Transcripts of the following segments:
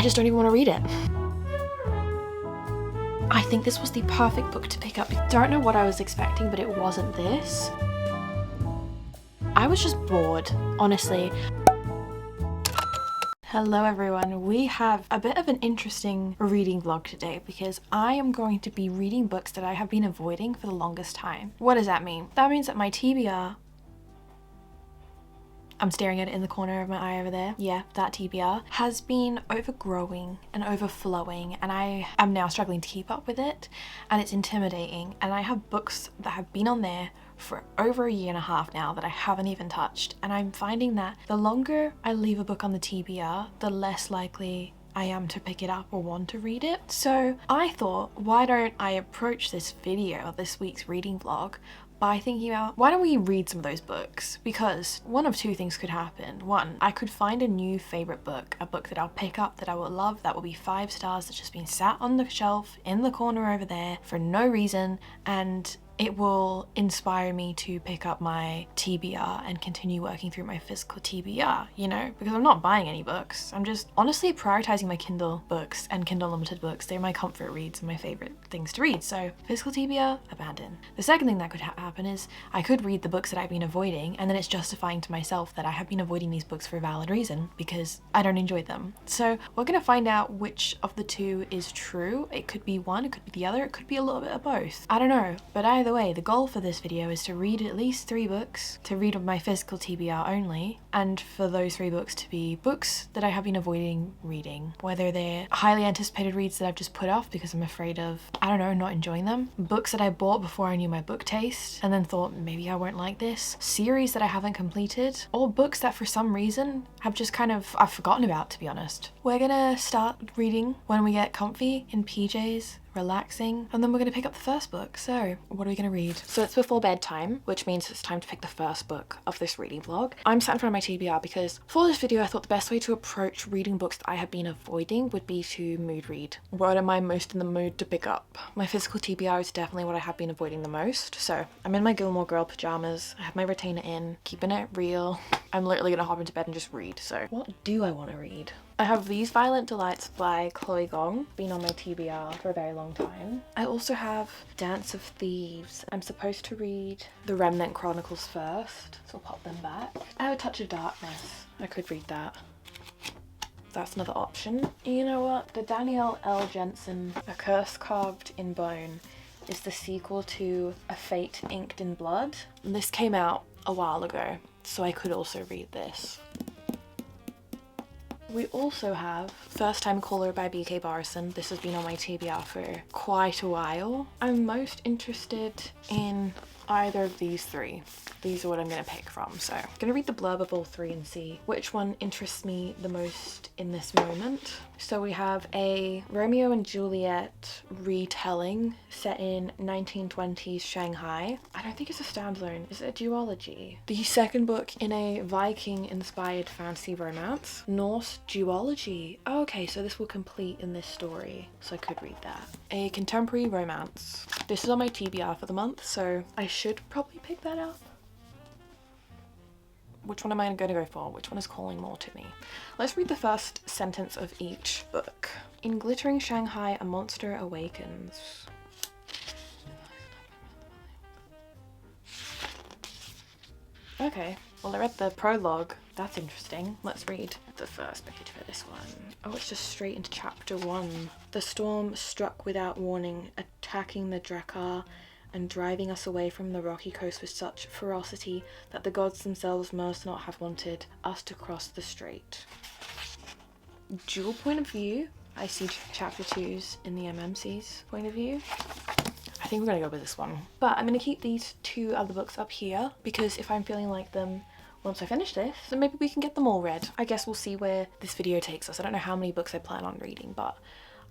just don't even want to read it. I think this was the perfect book to pick up. I don't know what I was expecting, but it wasn't this. I was just bored, honestly. Hello everyone, we have a bit of an interesting reading vlog today because I am going to be reading books that I have been avoiding for the longest time. What does that mean? That means that my TBR, I'm staring at it in the corner of my eye over there. Yeah, that TBR has been overgrowing and overflowing, and I am now struggling to keep up with it, and it's intimidating. And I have books that have been on there for over a year and a half now that I haven't even touched, and I'm finding that the longer I leave a book on the TBR, the less likely I am to pick it up or want to read it. So I thought, why don't I approach this video, this week's reading vlog, by thinking about, why don't we read some of those books? Because one of two things could happen. One, I could find a new favorite book, a book that I'll pick up that I will love, that will be 5 stars, that's just been sat on the shelf in the corner over there for no reason, and it will inspire me to pick up my TBR and continue working through my physical TBR, you know, because I'm not buying any books. I'm just honestly prioritizing my Kindle books and Kindle Unlimited books. They're my comfort reads and my favorite things to read. So physical TBR, abandon. The second thing that could happen is I could read the books that I've been avoiding, and then it's justifying to myself that I have been avoiding these books for a valid reason because I don't enjoy them. So we're gonna find out which of the two is true. It could be one, it could be the other, it could be a little bit of both. I don't know, but either way, the goal for this video is to read at least 3 books, to read my physical TBR only, and for those 3 books to be books that I have been avoiding reading, whether they're highly anticipated reads that I've just put off because I'm afraid of, I don't know, not enjoying them, books that I bought before I knew my book taste and then thought maybe I won't like this, series that I haven't completed, or books that for some reason have just kind of, I've forgotten about, to be honest. We're gonna start reading when we get comfy in PJs, relaxing, and then we're gonna pick up the first book. So what are we gonna read? So it's before bedtime, which means it's time to pick the first book of this reading vlog. I'm sat in front of my TBR because for this video I thought the best way to approach reading books that I have been avoiding would be to mood read. What am I most in the mood to pick up? My physical TBR is definitely what I have been avoiding the most. So I'm in my Gilmore Girl pajamas, I have my retainer in, keeping it real. I'm literally gonna hop into bed and just read. So what do I want to read? I have These Violent Delights by Chloe Gong, been on my TBR for a very long time. I also have Dance of Thieves. I'm supposed to read The Remnant Chronicles first, so I'll pop them back. I have A Touch of Darkness. I could read that. That's another option. You know what? The Danielle L. Jensen A Curse Carved in Bone is the sequel to A Fate Inked in Blood. And this came out a while ago, so I could also read this. We also have First Time Caller by B.K. Barson. This has been on my TBR for quite a while. I'm most interested in either of these 3. These are what I'm going to pick from. So I'm going to read the blurb of all 3 and see which one interests me the most in this moment. So we have a Romeo and Juliet retelling set in 1920s Shanghai. I don't think it's a standalone. Is it a duology? The second book in a Viking-inspired fantasy romance. Norse duology. Oh, okay, so this will complete in this story. So I could read that. A contemporary romance. This is on my TBR for the month, so I should probably pick that up. Which one am I going to go for? Which one is calling more to me? Let's read the first sentence of each book. In glittering Shanghai, a monster awakens. Okay, well I read the prologue. That's interesting. Let's read the first page for this one. Oh, it's just straight into chapter 1. The storm struck without warning, attacking the Drakkar and driving us away from the rocky coast with such ferocity that the gods themselves must not have wanted us to cross the strait. Dual point of view. I see chapter 2's in the MMC's point of view. I think we're gonna go with this one. But I'm gonna keep these 2 other books up here because if I'm feeling like them once I finish this, then maybe we can get them all read. I guess we'll see where this video takes us. I don't know how many books I plan on reading, but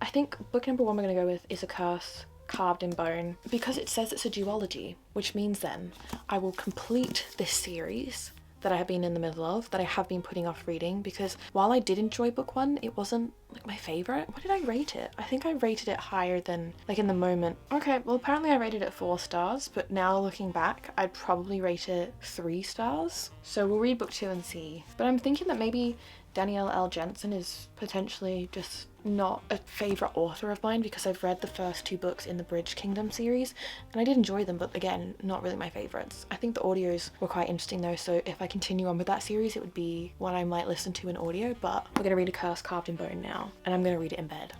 I think book number 1 we're gonna go with is A Curse Carved in Bone because it says it's a duology, which means then I will complete this series that I have been in the middle of, that I have been putting off reading, because while I did enjoy book 1, it wasn't like my favorite. What did I rate it? I think I rated it higher than like in the moment. Okay, well apparently I rated it 4 stars, but now looking back, I'd probably rate it 3 stars. So we'll read book 2 and see. But I'm thinking that maybe Danielle L. Jensen is potentially just not a favourite author of mine because I've read the first 2 books in the Bridge Kingdom series and I did enjoy them, but again, not really my favourites. I think the audios were quite interesting though, so if I continue on with that series it would be one I might listen to in audio, but we're gonna read A Curse Carved in Bone now and I'm gonna read it in bed.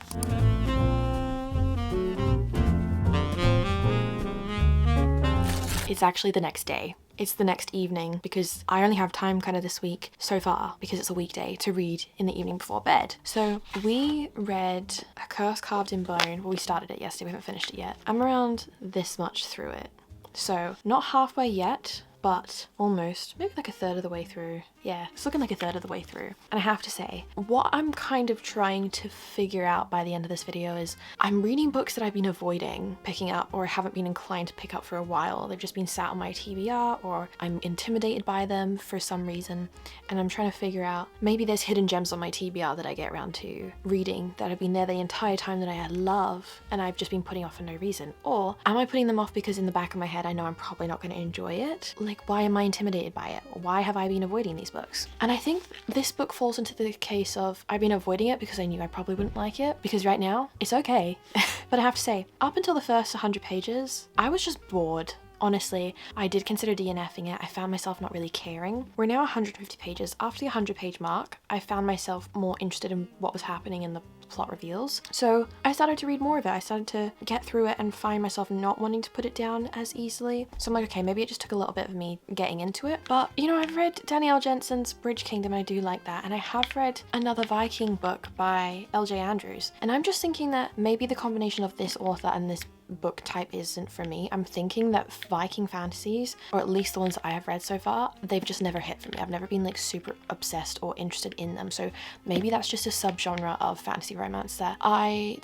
It's actually the next day. It's the next evening because I only have time kind of this week so far because it's a weekday to read in the evening before bed. So we read A Curse Carved in Bone. Well, we started it yesterday, we haven't finished it yet. I'm around this much through it. So not halfway yet, but almost, maybe like a third of the way through. Yeah, it's looking like a third of the way through. And I have to say, what I'm kind of trying to figure out by the end of this video is I'm reading books that I've been avoiding picking up or haven't been inclined to pick up for a while. They've just been sat on my TBR or I'm intimidated by them for some reason. And I'm trying to figure out, maybe there's hidden gems on my TBR that I get around to reading that have been there the entire time that I love and I've just been putting off for no reason. Or am I putting them off because in the back of my head I know I'm probably not going to enjoy it? Like, why am I intimidated by it? Why have I been avoiding these books? And I think this book falls into the case of I've been avoiding it because I knew I probably wouldn't like it, because right now it's okay. But I have to say, up until the first 100 pages, I was just bored. Honestly, I did consider DNFing it. I found myself not really caring. We're now 150 pages. After the 100 page mark, I found myself more interested in what was happening in the plot reveals. So I started to read more of it. I started to get through it and find myself not wanting to put it down as easily. So I'm like, okay, maybe it just took a little bit of me getting into it. But you know, I've read Danielle Jensen's Bridge Kingdom and I do like that. And I have read another Viking book by L.J. Andrews. And I'm just thinking that maybe the combination of this author and this book type isn't for me. I'm thinking that Viking fantasies, or at least the ones that I have read so far, they've just never hit for me. I've never been like super obsessed or interested in them. So maybe that's just a subgenre of fantasy romance that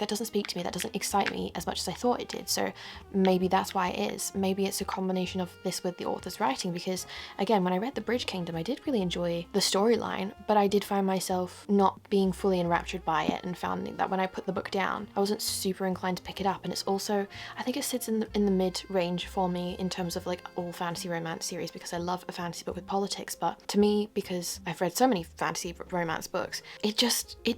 doesn't speak to me, that doesn't excite me as much as I thought it did. So maybe that's why it is. Maybe it's a combination of this with the author's writing, because again, when I read The Bridge Kingdom, I did really enjoy the storyline, but I did find myself not being fully enraptured by it and found that when I put the book down, I wasn't super inclined to pick it up. And it's also, I think it sits in the mid range for me in terms of like all fantasy romance series, because I love a fantasy book with politics, but to me, because I've read so many fantasy romance books, it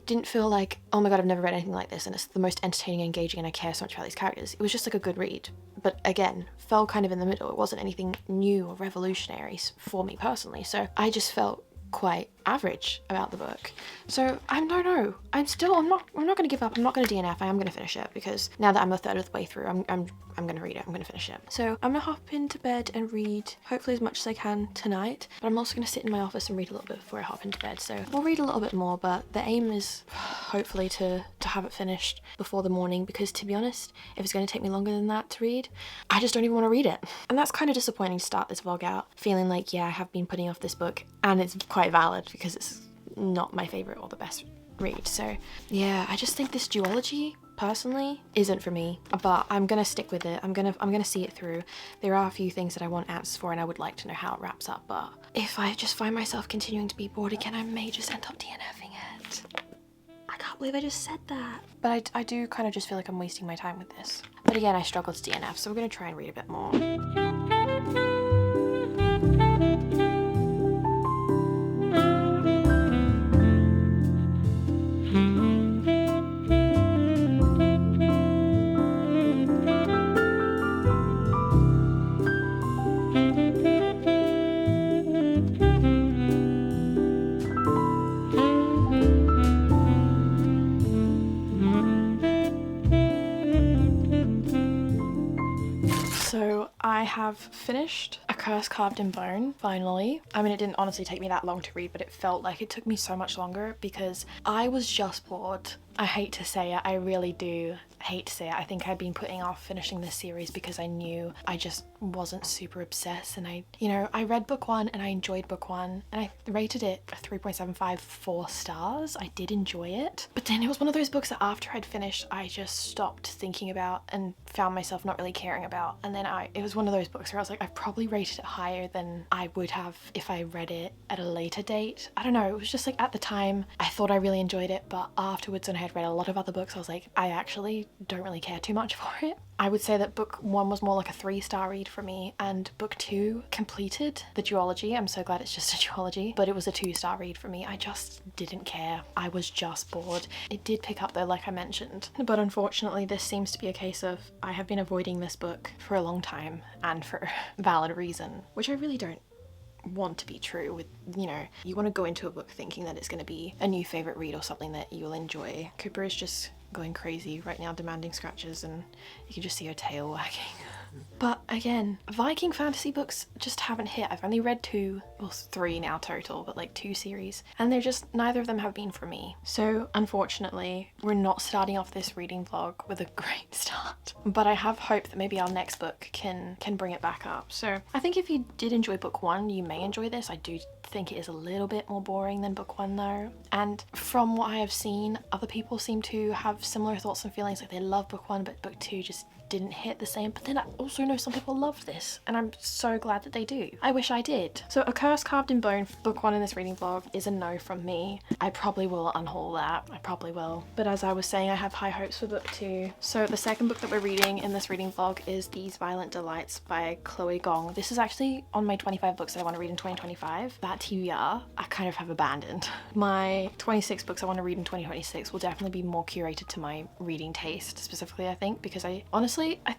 didn't feel like, oh my god, I've never read anything like this and it's the most entertaining, engaging, and I care so much about these characters. It was just like a good read, but again, fell kind of in the middle. It wasn't anything new or revolutionary for me personally, so I just felt quite average about the book. So I don't know. I'm not going to give up. I'm not going to DNF. I am going to finish it, because now that I'm a third of the way through, I'm going to read it. I'm going to finish it. So I'm going to hop into bed and read hopefully as much as I can tonight, but I'm also going to sit in my office and read a little bit before I hop into bed. So we'll read a little bit more, but the aim is hopefully to have it finished before the morning, because to be honest, if it's going to take me longer than that to read, I just don't even want to read it. And that's kind of disappointing to start this vlog out feeling like, yeah, I have been putting off this book, and it's quite valid because it's not my favorite or the best read. So yeah, I just think this duology personally isn't for me, but I'm gonna stick with it. I'm gonna see it through. There are a few things that I want answers for and I would like to know how it wraps up, but if I just find myself continuing to be bored again, I may just end up DNFing it. I can't believe I just said that. But I do kind of just feel like I'm wasting my time with this. But again, I struggle to DNF, so we're gonna try and read a bit more. So I have finished A Curse Carved in Bone, finally. I mean, it didn't honestly take me that long to read, but it felt like it took me so much longer because I was just bored. I hate to say it, I really do hate to say it. I think I'd been putting off finishing this series because I knew I just wasn't super obsessed, and I read book one and I enjoyed book one and I rated it a 3.75, 4 stars. I did enjoy it, but then it was one of those books that after I'd finished, I just stopped thinking about and found myself not really caring about. And then it was one of those books where I was like, I probably rated it higher than I would have if I read it at a later date. I don't know, it was just like at the time I thought I really enjoyed it, but afterwards when I had read a lot of other books, I was like, I actually don't really care too much for it. I would say that book 1 was more like a 3-star read for me, and book 2 completed the duology. I'm so glad it's just a duology, but it was a 2-star read for me. I just didn't care. I was just bored. It did pick up though, like I mentioned, but unfortunately this seems to be a case of I have been avoiding this book for a long time and for valid reason, which I really don't want to be true. With, you know, you want to go into a book thinking that it's going to be a new favorite read or something that you'll enjoy. Cooper is just going crazy right now, demanding scratches, and you can just see her tail wagging. But again, Viking fantasy books just haven't hit. I've only read 2, well 3 now total, but like 2 series, and they're just, neither of them have been for me. So unfortunately, we're not starting off this reading vlog with a great start, but I have hope that maybe our next book can bring it back up. So I think if you did enjoy book 1, you may enjoy this. I do think it is a little bit more boring than book 1 though, and from what I have seen, other people seem to have similar thoughts and feelings, like they love book 1 but book 2 just didn't hit the same. But then I also know some people loved this, and I'm so glad that they do. I wish I did. So A Curse Carved in Bone, book 1 in this reading vlog, is a no from me. I probably will unhaul that. I probably will. But as I was saying, I have high hopes for book 2. So the second book that we're reading in this reading vlog is These Violent Delights by Chloe Gong. This is actually on my 25 books that I want to read in 2025. That TBR, I kind of have abandoned. My 26 books I want to read in 2026 will definitely be more curated to my reading taste, specifically, I think, because I honestly,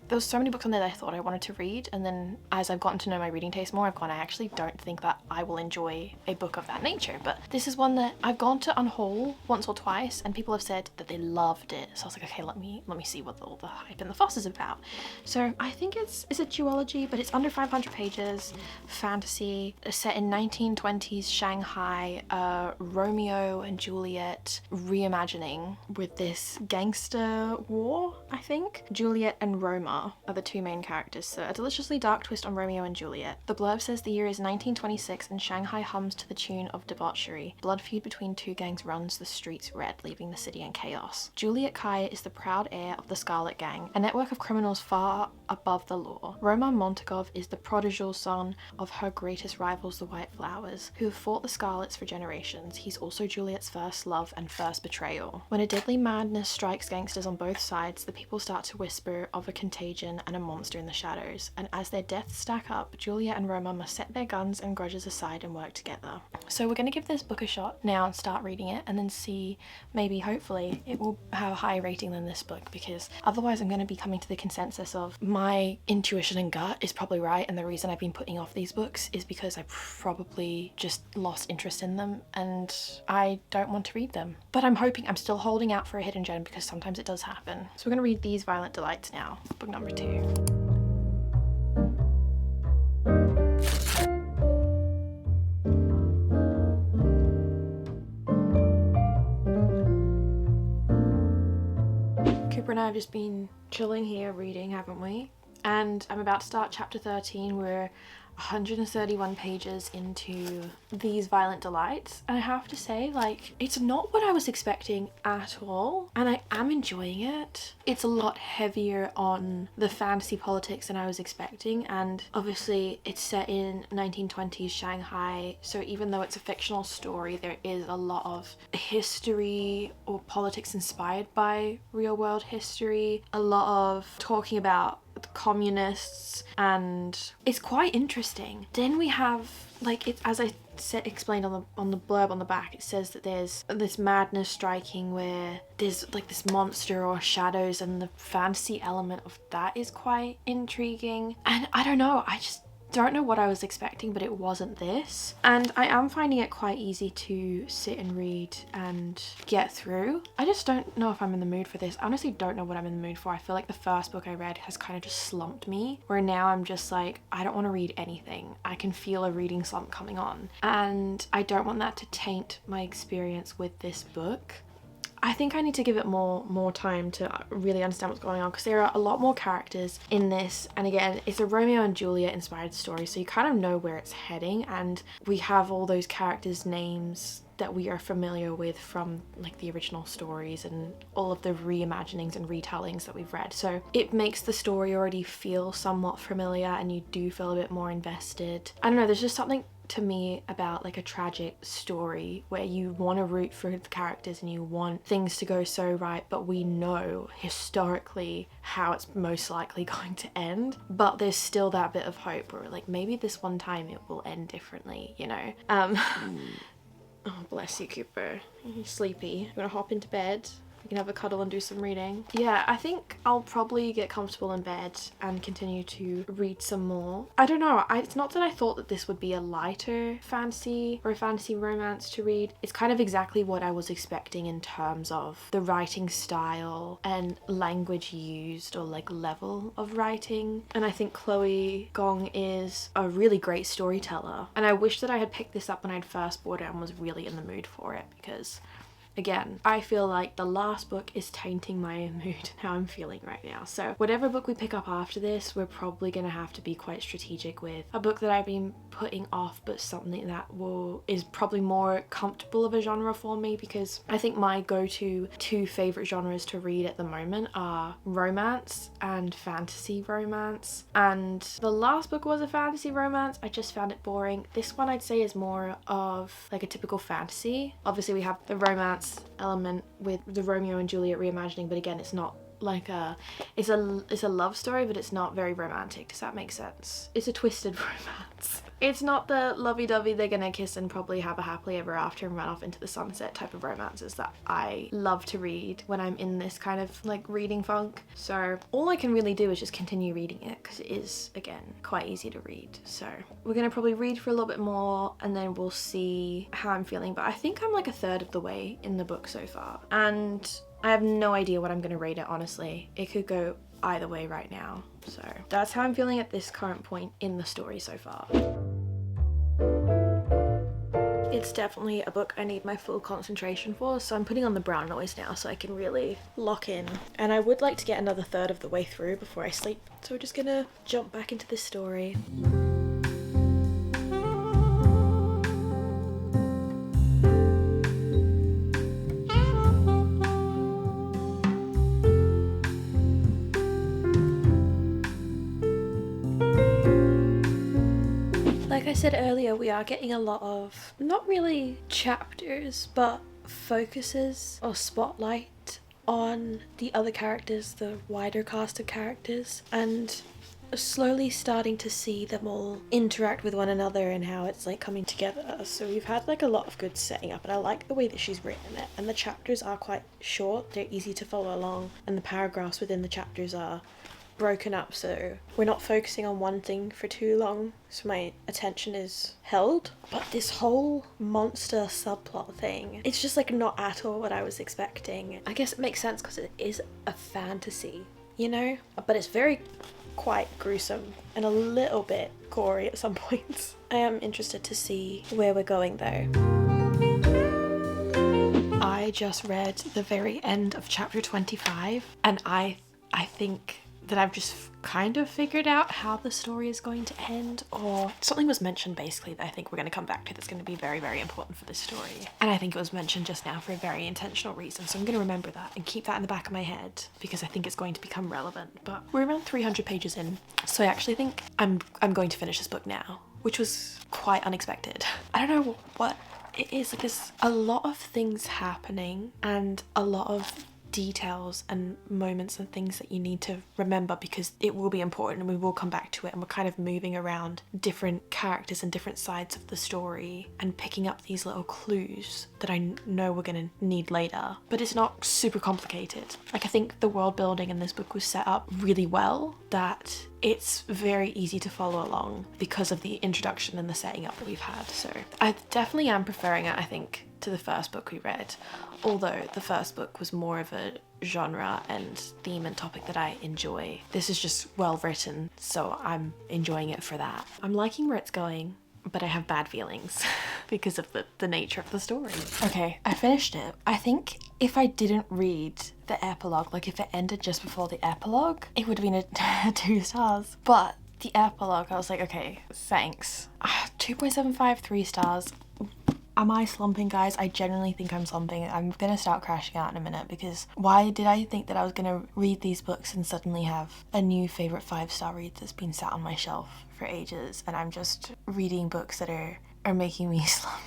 there was so many books on there that I thought I wanted to read, and then as I've gotten to know my reading taste more, I've gone, I actually don't think that I will enjoy a book of that nature. But this is one that I've gone to unhaul once or twice, and people have said that they loved it. So I was like, okay, let me see what all the hype and the fuss is about. So I think it's a duology, but it's under 500 pages, fantasy, set in 1920s Shanghai, Romeo and Juliet reimagining with this gangster war, I think. Juliet and Roma are the 2 main characters, so a deliciously dark twist on Romeo and Juliet. The blurb says the year is 1926 and Shanghai hums to the tune of debauchery. Blood feud between 2 gangs runs the streets red, leaving the city in chaos. Juliet Kai is the proud heir of the Scarlet Gang, a network of criminals far above the law. Roman Montegov is the prodigal son of her greatest rivals, the White Flowers, who have fought the Scarlets for generations. He's also Juliet's first love and first betrayal. When a deadly madness strikes gangsters on both sides, the people start to whisper of a contagion and a monster in the shadows, and as their deaths stack up, Juliet and Roma must set their guns and grudges aside and work together. So we're going to give this book a shot now and start reading it, and then see, maybe hopefully it will have a higher rating than this book, because otherwise I'm going to be coming to the consensus of my intuition and gut is probably right, and the reason I've been putting off these books is because I probably just lost interest in them and I don't want to read them. But I'm still holding out for a hidden gem, because sometimes it does happen. So we're going to read These Violent Delights now, book number 2. Cooper and I have just been chilling here reading, haven't we? And I'm about to start chapter 13. We're 131 pages into These Violent Delights, and I have to say, like, it's not what I was expecting at all, and I am enjoying it. It's a lot heavier on the fantasy politics than I was expecting, and obviously it's set in 1920s Shanghai, so even though it's a fictional story, there is a lot of history or politics inspired by real world history, a lot of talking about the communists, and it's quite interesting. Then we have, like, it, as I explained on the blurb on the back, it says that there's this madness striking where there's like this monster or shadows, and the fantasy element of that is quite intriguing. And I don't know, I just don't know what I was expecting, but it wasn't this. And I am finding it quite easy to sit and read and get through. I just don't know if I'm in the mood for this. I honestly don't know what I'm in the mood for. I feel like the first book I read has kind of just slumped me, where now I'm just like, I don't want to read anything. I can feel a reading slump coming on, and I don't want that to taint my experience with this book. I think I need to give it more time to really understand what's going on, because there are a lot more characters in this, and again, it's a Romeo and Juliet inspired story, so you kind of know where it's heading, and we have all those characters' names that we are familiar with from like the original stories and all of the reimaginings and retellings that we've read. So it makes the story already feel somewhat familiar, and you do feel a bit more invested. I don't know, there's just something to me about like a tragic story where you want to root for the characters and you want things to go so right, but we know historically how it's most likely going to end, but there's still that bit of hope where like maybe this one time it will end differently, you know. Oh, bless you, Cooper. You're sleepy. You want to hop into bed? We can have a cuddle and do some reading. Yeah, I think I'll probably get comfortable in bed and continue to read some more. I don't know, it's not that I thought that this would be a lighter fantasy or a fantasy romance to read. It's kind of exactly what I was expecting in terms of the writing style and language used, or like level of writing. And I think Chloe Gong is a really great storyteller. And I wish that I had picked this up when I'd first bought it and was really in the mood for it, because again, I feel like the last book is tainting my mood and how I'm feeling right now. So whatever book we pick up after this, we're probably going to have to be quite strategic with. A book that I've been putting off, but something that is probably more comfortable of a genre for me, because I think my go-to two favorite genres to read at the moment are romance and fantasy romance. And the last book was a fantasy romance. I just found it boring. This one I'd say is more of like a typical fantasy. Obviously we have the romance element with the Romeo and Juliet reimagining, but again, it's not like it's a love story, but it's not very romantic. Does that make sense? It's a twisted romance. It's not the lovey-dovey, they're gonna kiss and probably have a happily ever after and run off into the sunset type of romances that I love to read when I'm in this kind of like reading funk. So all I can really do is just continue reading it, because it is, again, quite easy to read. So we're gonna probably read for a little bit more and then we'll see how I'm feeling. But I think I'm like a third of the way in the book so far, and I have no idea what I'm gonna rate it, honestly. It could go either way right now. So that's how I'm feeling at this current point in the story so far. It's definitely a book I need my full concentration for, so I'm putting on the brown noise now so I can really lock in. And I would like to get another third of the way through before I sleep. So we're just gonna jump back into this story. Like I said earlier, we are getting a lot of, not really chapters, but focuses or spotlight on the other characters, the wider cast of characters, and slowly starting to see them all interact with one another and how it's like coming together. So we've had like a lot of good setting up, and I like the way that she's written it, and the chapters are quite short, they're easy to follow along, and the paragraphs within the chapters are broken up, so we're not focusing on one thing for too long, so my attention is held. But this whole monster subplot thing, it's just like not at all what I was expecting. I guess it makes sense because it is a fantasy, you know, but it's very quite gruesome and a little bit gory at some points. I am interested to see where we're going though. I just read the very end of chapter 25, and I think that I've just kind of figured out how the story is going to end, or something was mentioned basically that I think we're going to come back to that's going to be very, very important for this story. And I think it was mentioned just now for a very intentional reason, so I'm going to remember that and keep that in the back of my head because I think it's going to become relevant. But we're around 300 pages in, so I actually think I'm going to finish this book now, which was quite unexpected. I don't know what it is, like there's a lot of things happening and a lot of details and moments and things that you need to remember because it will be important and we will come back to it, and we're kind of moving around different characters and different sides of the story and picking up these little clues that I know we're going to need later. But it's not super complicated. Like, I think the world building in this book was set up really well, that it's very easy to follow along because of the introduction and the setting up that we've had. So I definitely am preferring it, I think, to the first book we read, although the first book was more of a genre and theme and topic that I enjoy. This is just well written, so I'm enjoying it for that. I'm liking where it's going, but I have bad feelings because of the nature of the story. Okay, I finished it. I think if I didn't read the epilogue, like if it ended just before the epilogue, it would have been a 2 stars. But the epilogue, I was like, okay, thanks. 2.75, 3 stars. Am I slumping, guys? I genuinely think I'm slumping. I'm gonna start crashing out in a minute because why did I think that I was gonna read these books and suddenly have a new favorite 5-star read that's been sat on my shelf for ages, and I'm just reading books that are are making me slump.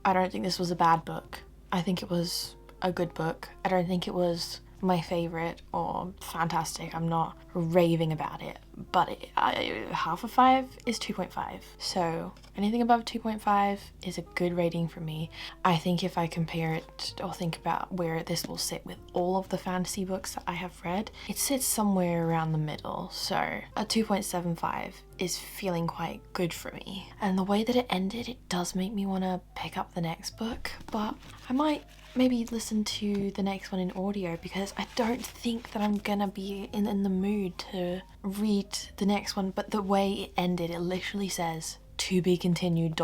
I don't think this was a bad book. I think it was a good book. I don't think it was my favorite or fantastic. I'm not raving about it, but half of 5 is 2.5. So anything above 2.5 is a good rating for me. I think if I compare it or think about where this will sit with all of the fantasy books that I have read, it sits somewhere around the middle. So a 2.75 is feeling quite good for me. And the way that it ended, it does make me want to pick up the next book, but I might maybe listen to the next one in audio because I don't think that I'm gonna be in the mood to read the next one. But the way it ended, it literally says to be continued ...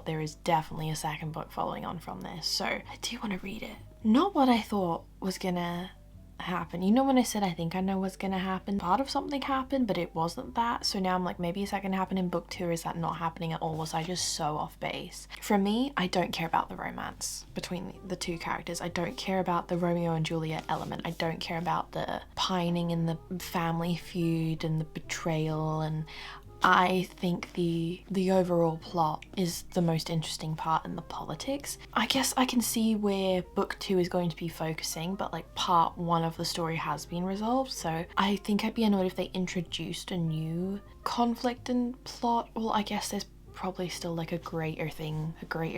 There is definitely a second book following on from this, so I do want to read it. Not what I thought was gonna happen. You know when I said I think I know what's gonna happen? Part of something happened, but it wasn't that. So now I'm like, maybe is that gonna happen in book 2, or is that not happening at all? Was I just so off base? For me, I don't care about the romance between the two characters. I don't care about the Romeo and Juliet element. I don't care about the pining in the family feud and the betrayal, and I think the overall plot is the most interesting part, in the politics. I guess I can see where book 2 is going to be focusing, but like part 1 of the story has been resolved, so I think I'd be annoyed if they introduced a new conflict and plot. Well, I guess there's probably still like a greater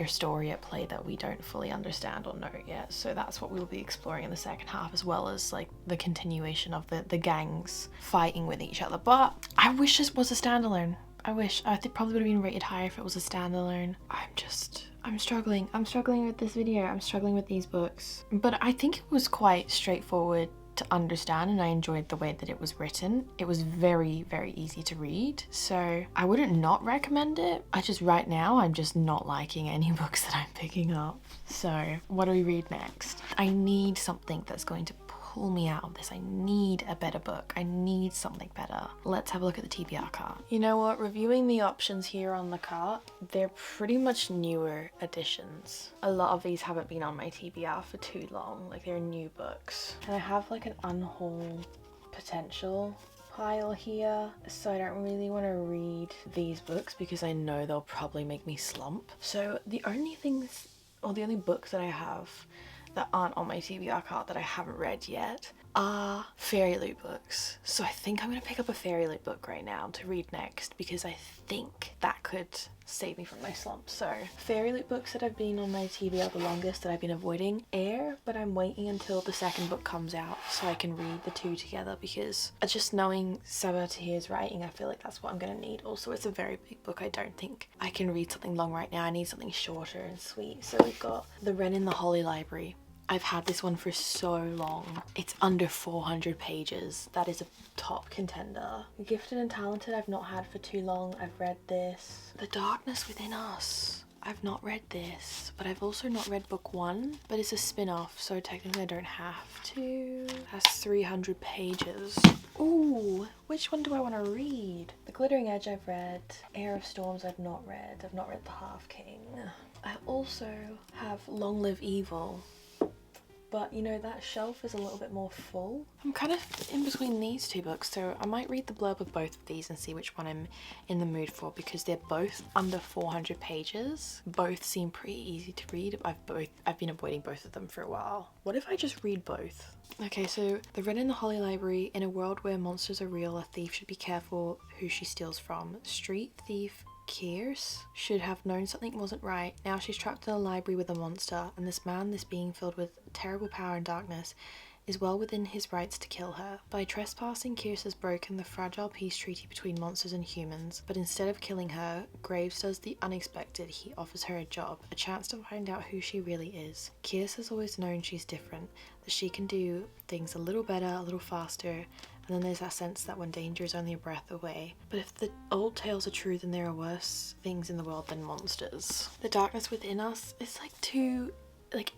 story at play that we don't fully understand or know yet, so that's what we'll be exploring in the second half, as well as like the continuation of the gangs fighting with each other. But I wish this was a standalone. I think probably would have been rated higher if it was a standalone. I'm struggling with this video. I'm struggling with these books, but I think it was quite straightforward to understand, and I enjoyed the way that it was written. It was very, very easy to read, so I wouldn't not recommend it. Right now I'm just not liking any books that I'm picking up. So what do we read next? I need something that's going to pull me out of this. I need a better book. I need something better. Let's have a look at the TBR cart. You know what? Reviewing the options here on the cart, they're pretty much newer editions. A lot of these haven't been on my TBR for too long. Like, they're new books. And I have like an unhaul potential pile here, so I don't really want to read these books because I know they'll probably make me slump. So the only books that I have that aren't on my TBR cart that I haven't read yet are fairy loot books. So I think I'm going to pick up a fairy loot book right now to read next, because I think that could save me from my slump. So fairy loot books that have been on my TBR the longest that I've been avoiding: Air, but I'm waiting until the second book comes out so I can read the two together, because just knowing Saba Tahir's writing, I feel like that's what I'm going to need. Also, it's a very big book. I don't think I can read something long right now. I need something shorter and sweet. So we've got The Wren in the Holy Library. I've had this one for so long. It's under 400 pages. That is a top contender. Gifted and Talented I've not had for too long. I've read this. The Darkness Within Us. I've not read this, but I've also not read book 1, but it's a spin-off, so technically I don't have to. That's 300 pages. Ooh, which one do I want to read? The Glittering Edge I've read. Air of Storms I've not read. I've not read The Half King. I also have Long Live Evil, but you know, that shelf is a little bit more full. I'm kind of in between these two books, so I might read the blurb of both of these and see which one I'm in the mood for, because they're both under 400 pages. Both seem pretty easy to read. I've been avoiding both of them for a while. What if I just read both? Okay, so The Wren in the Holy Library. In a world where monsters are real, a thief should be careful who she steals from. Street thief Kears should have known something wasn't right. Now she's trapped in a library with a monster, and this being filled with terrible power and darkness, is well within his rights to kill her. By trespassing, Kears has broken the fragile peace treaty between monsters and humans, but instead of killing her, Graves does the unexpected. He offers her a job, a chance to find out who she really is. Kears has always known she's different, that she can do things a little better, a little faster, and then there's that sense that when danger is only a breath away. But if the old tales are true, then there are worse things in the world than monsters. The Darkness Within Us is like two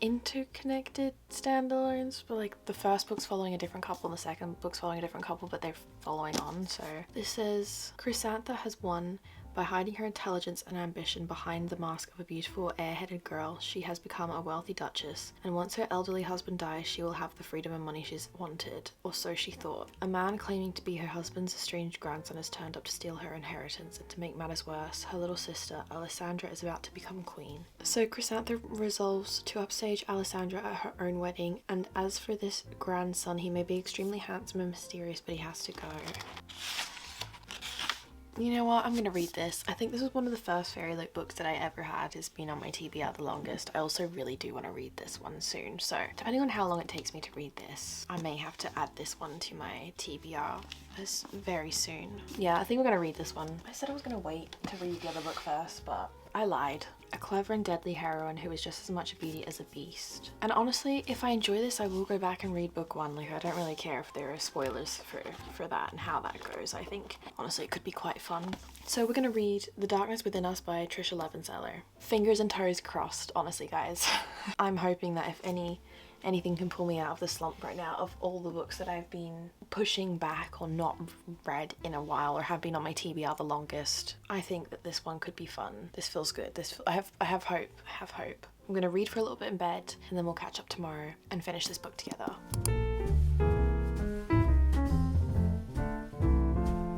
interconnected standalones, but like the first book's following a different couple and the second book's following a different couple, but they're following on. So this says Chrysantha has won, By hiding her intelligence and ambition behind the mask of a beautiful, airheaded girl, she has become a wealthy duchess, and once her elderly husband dies, she will have the freedom and money she's wanted, or so she thought. A man claiming to be her husband's estranged grandson has turned up to steal her inheritance, and to make matters worse, her little sister, Alessandra, is about to become queen. So Chrysanthe resolves to upstage Alessandra at her own wedding, and as for this grandson, he may be extremely handsome and mysterious, but he has to go. You know what, I'm gonna read this. I think this was one of the first fairy-like books that I ever had. It's been on my TBR the longest. I also really do want to read this one soon, so depending on how long it takes me to read this, I may have to add this one to my TBR very soon. Yeah, I think we're gonna read this one. I said I was gonna wait to read the other book first, but I lied. A clever and deadly heroine who is just as much a beauty as a beast. And honestly, if I enjoy this, I will go back and read book one. Like, I don't really care if there are spoilers for that and how that goes. I think, honestly, it could be quite fun. So we're gonna read The Darkness Within Us by Trisha Levenseller. Fingers and toes crossed, honestly, guys. I'm hoping that if anything can pull me out of the slump right now, of all the books that I've been pushing back or not read in a while or have been on my TBR the longest, I think that this one could be fun. This feels good. I have hope. I have hope. I'm gonna read for a little bit in bed, and then we'll catch up tomorrow and finish this book together.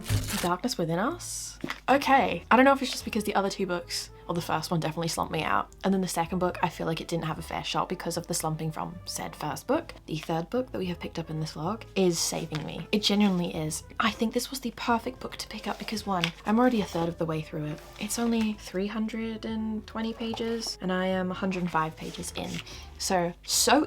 The Darkness Within Us? Okay, I don't know if it's just because the other two books, or the first one definitely slumped me out, and then the second book I feel like it didn't have a fair shot because of the slumping from said first book. The third book that we have picked up in this vlog is saving me. It genuinely is. I think this was the perfect book to pick up because one, I'm already a third of the way through it. It's only 320 pages and I am 105 pages in. So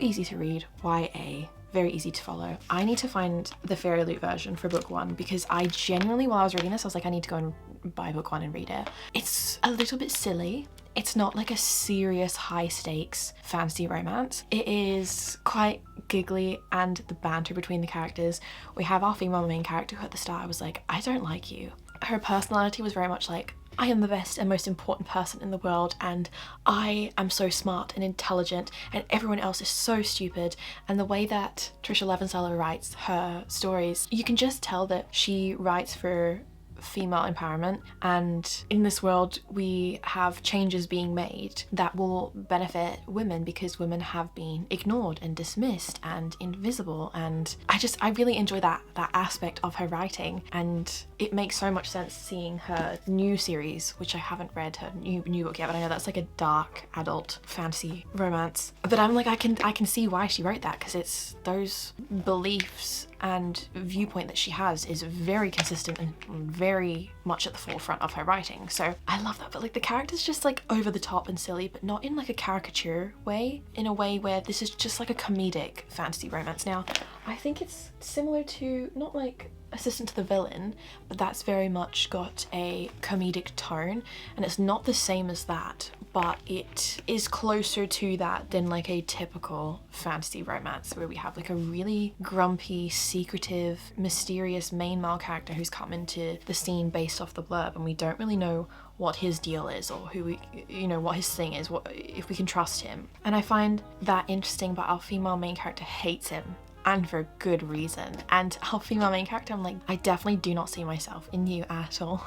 easy to read, YA. Very easy to follow. I need to find the Fairy Loot version for book one because I genuinely, while I was reading this, I was like, I need to go and buy book one and read it. It's a little bit silly. It's not like a serious high stakes fantasy romance. It is quite giggly, and the banter between the characters. We have our female main character who at the start I was like, I don't like you. Her personality was very much like, I am the best and most important person in the world, and I am so smart and intelligent and everyone else is so stupid. And the way that Trisha Levenseller writes her stories, you can just tell that she writes for female empowerment, and in this world we have changes being made that will benefit women because women have been ignored and dismissed and invisible, and I really enjoy that aspect of her writing, and it makes so much sense seeing her new series, which I haven't read her new book yet, but I know that's like a dark adult fantasy romance. But I'm like, I can see why she wrote that, because it's those beliefs and viewpoint that she has is very consistent and very much at the forefront of her writing. So I love that. But like the character's just like over the top and silly, but not in like a caricature way, in a way where this is just like a comedic fantasy romance. Now, I think it's similar to, not like Assistant to the Villain, but that's very much got a comedic tone, and it's not the same as that, but it is closer to that than like a typical fantasy romance where we have like a really grumpy, secretive, mysterious main male character who's come into the scene based off the blurb, and we don't really know what his deal is or what his thing is, if we can trust him. And I find that interesting, but our female main character hates him, and for good reason. And our female main character, I'm like, I definitely do not see myself in you at all,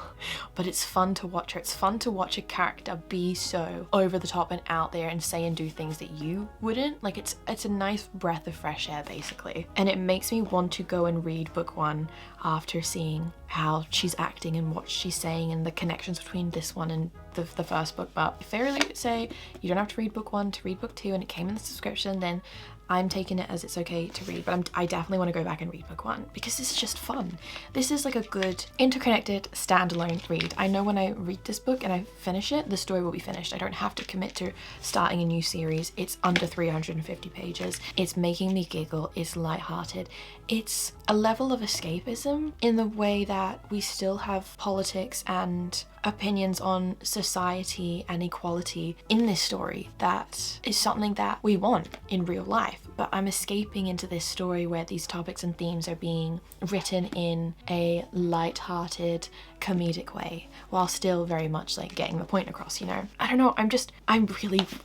but it's fun to watch her. It's fun to watch a character be so over the top and out there and say and do things that you wouldn't. Like, it's a nice breath of fresh air basically, and it makes me want to go and read book one after seeing how she's acting and what she's saying and the connections between this one and the first book. But if they really say you don't have to read book one to read book two and it came in the subscription, then I'm taking it as it's okay to read, but I definitely want to go back and read book one because this is just fun. This is like a good interconnected standalone read. I know when I read this book and I finish it, the story will be finished. I don't have to commit to starting a new series. It's under 350 pages. It's making me giggle. It's lighthearted. It's a level of escapism in the way that we still have politics and opinions on society and equality in this story. That is something that we want in real life, but I'm escaping into this story where these topics and themes are being written in a light-hearted, comedic way while still very much like getting the point across, you know? I don't know, I'm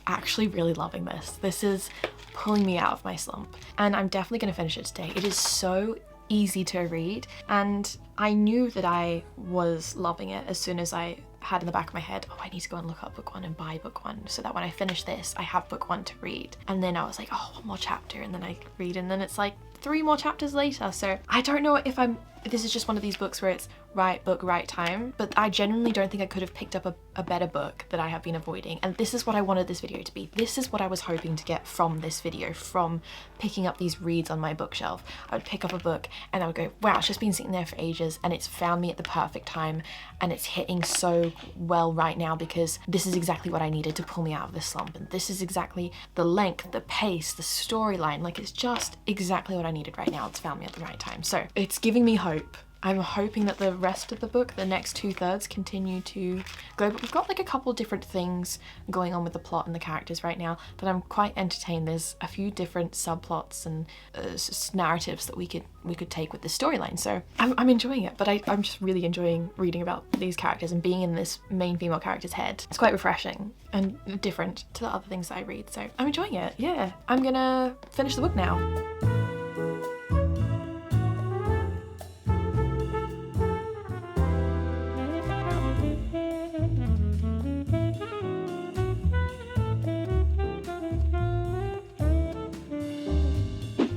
actually really loving this. This is pulling me out of my slump, and I'm definitely gonna finish it today. It is so easy to read, and I knew that I was loving it as soon as I had in the back of my head, oh, I need to go and look up book 1 and buy book 1 so that when I finish this, I have book 1 to read. And then I was like, oh, one more chapter, and then I read, and then it's like 3 more chapters later. So I don't know if this is just one of these books where it's right book, right time, but I genuinely don't think I could have picked up a better book that I have been avoiding. And this is what I wanted this video to be. This is what I was hoping to get from this video, from picking up these reads on my bookshelf. I would pick up a book and I would go, wow, it's just been sitting there for ages and it's found me at the perfect time and it's hitting so well right now because this is exactly what I needed to pull me out of this slump. And this is exactly the length, the pace, the storyline, like it's just exactly what I needed right now. It's found me at the right time. So it's giving me hope. I'm hoping that the rest of the book, the next 2/3, continue to go, but we've got like a couple different things going on with the plot and the characters right now that I'm quite entertained. There's a few different subplots and narratives that we could take with the storyline, so I'm enjoying it. But I'm just really enjoying reading about these characters and being in this main female character's head. It's quite refreshing and different to the other things that I read, so I'm enjoying it. Yeah, I'm gonna finish the book now.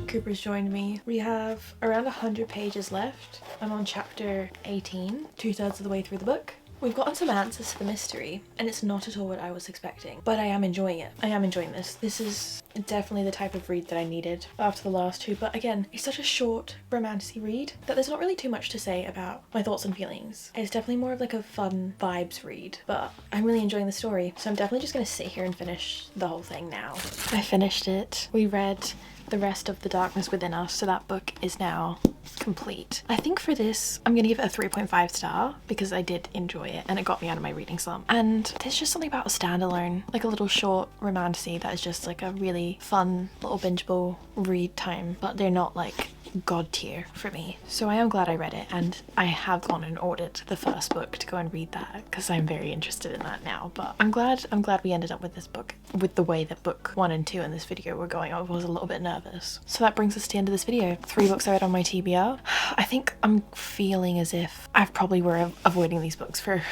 Cooper's joined me. We have around 100 pages left. I'm on chapter 18, 2/3 of the way through the book. We've gotten some answers to the mystery, and it's not at all what I was expecting, but I am enjoying it. I am enjoying this. This is definitely the type of read that I needed after the last two, but again, it's such a short romantic read that there's not really too much to say about my thoughts and feelings. It's definitely more of like a fun vibes read, but I'm really enjoying the story, so I'm definitely just gonna sit here and finish the whole thing now. I finished it. We read the rest of The Darkness Within Us, so that book is now complete. I think for this I'm gonna give it a 3.5 star because I did enjoy it and it got me out of my reading slump. And there's just something about a standalone, like a little short romantasy that is just like a really fun little bingeable read time, but they're not like god tier for me. So I am glad I read it, and I have gone and ordered the first book to go and read that because I'm very interested in that now. But I'm glad we ended up with this book with the way that book 1 and 2 in this video were going. I was a little bit nervous. So that brings us to the end of this video. 3 books I read on my TBR. I think I'm feeling as if I probably were avoiding these books for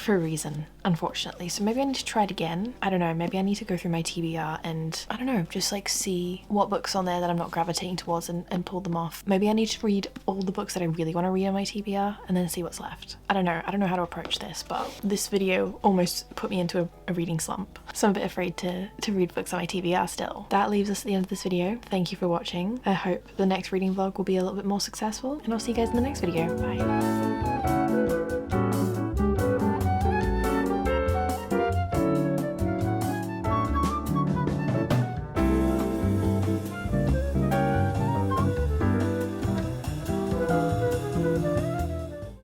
a reason, unfortunately. So maybe I need to try it again. I don't know, maybe I need to go through my TBR and I don't know, just like see what books on there that I'm not gravitating towards and pull them off. Maybe I need to read all the books that I really want to read on my TBR and then see what's left. I don't know how to approach this, but this video almost put me into a reading slump. So I'm a bit afraid to read books on my TBR still. That leaves us at the end of this video. Thank you for watching. I hope the next reading vlog will be a little bit more successful, and I'll see you guys in the next video. Bye.